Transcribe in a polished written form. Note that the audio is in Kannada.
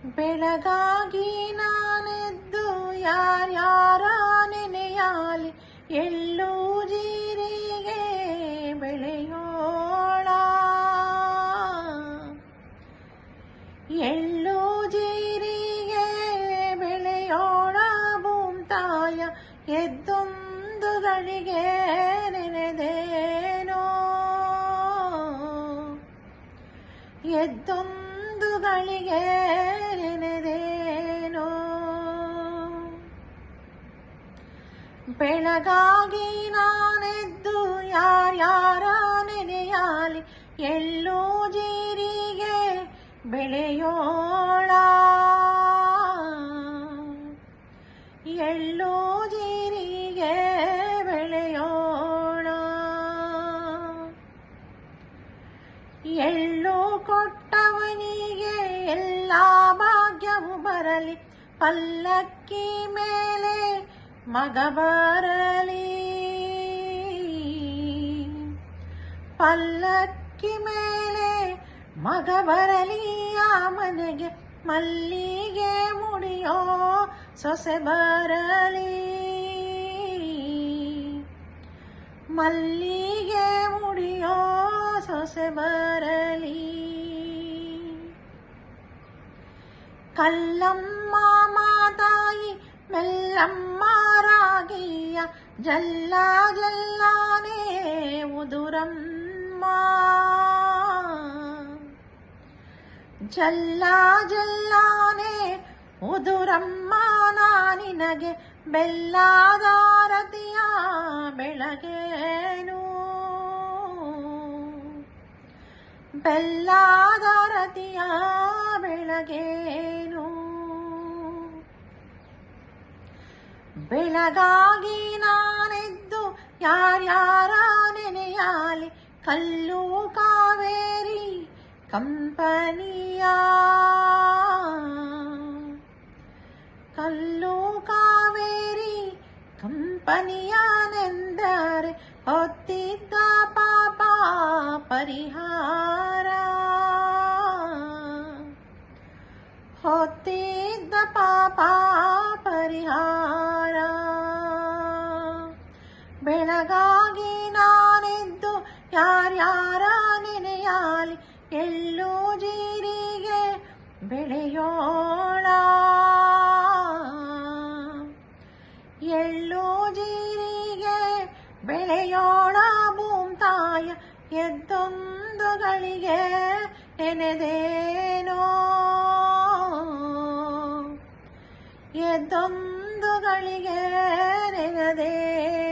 ಬೆಳಗಾಗಿ ನಾನೆದ್ದು ಯಾರ್ಯಾರ ನೆನೆಯಾಲಿ, ಎಳ್ಳು ಜೀರಿಗೆ ಬೆಳೆಯೋಳ, ಎಳ್ಳು ಜೀರಿಗೆ ಬೆಳೆಯೋಳ ಭೂಮ್ತಾಯ, ಎದ್ದೊಂದು ಗಳಿಗೆ ನೆನೆದೇನೋ, ಎದ್ದೊಂದು ಗಳಿಗೆ ನೆನೆದೇನೋ. ಬೆಳಗಾಗಿ ನಾನೆದ್ದು ಯಾರ್ಯಾರ ನೆನೆಯಾಲಿ, ಎಳ್ಳು ಜೀರಿಗೆ ಬೆಳೆಯೋಳ, ಎಳ್ಳು ಜೀರಿಗೆ ಬೆಳೆಯೋಳ. ಎಳ್ಳು ಕೊಟ್ಟವನಿಗೆ ಎಲ್ಲ ಭಾಗ್ಯವು ಬರಲಿ, ಪಲ್ಲಕ್ಕಿ ಮೇಲೆ ಮಗ ಬರಲಿ, ಪಲ್ಲಕ್ಕಿ ಮೇಲೆ ಮಗ ಬರಲಿ, ಆ ಮನೆಗೆ ಮಲ್ಲಿಗೆ ಮುಡಿಯೋ ಸೊಸೆ ಬರಲಿ, ಮಲ್ಲಿಗೆ ಮುಡಿಯೋ ಸೊಸೆ ಬರಲಿ. ಕಲ್ಲಮ್ಮ ಮಾತಾಯಿ ಮೆಲ್ಲಮ್ಮ ರಾಗಿಯ, ಜಲ್ಲ ಜಲ್ಲಾನೇ ಉದುರಮ್ಮ, ಜಲ್ಲ ಜಲ್ಲಾನೇ ಉದುರಮ್ಮ, ನಾನಿನಗೆ ಬೆಲ್ಲದಾರತಿಯ ಬೆಳಗೇನು, ಬೆಲ್ಲದಾರತಿಯ ಬೆಳಗೇನು. ಬೆಳಗಾಗಿ ನಾನೆದ್ದು ಯಾರ್ಯಾರ ನೆನೆಯಾಲಿ, ಕಲ್ಲು ಕಾವೇರಿ ಕಂಪನಿಯ, ಕಲ್ಲು ಕಾವೇರಿ ಕಂಪನಿಯನೆಂದರೆ ಹೊತ್ತಿದ್ದ ಪಾಪ ಪರಿಹಾರ, ಹೊತ್ತಿದ್ದ ಪಾಪ ಪರಿಹಾರ. ಬೆಳಗಾಗಿ ನಾನೆದ್ದು ಯಾರ್ಯಾರ ನೆನೆಯಾಲಿ, ಎಳ್ಳು ಜೀರಿಗೆ ಬೆಳೆಯೋಳ, ಎಳ್ಳು ಜೀರಿಗೆ ಬೆಳೆಯೋಳ ಭೂಮ್ತಾಯ, ಎದ್ದೊಂದು ಗಳಿಗೆ ನೆನೆದೇನೋ, ಎದ್ದೊಂದು ಗಳಿಗೆ ನೆನೆದೇನೋ.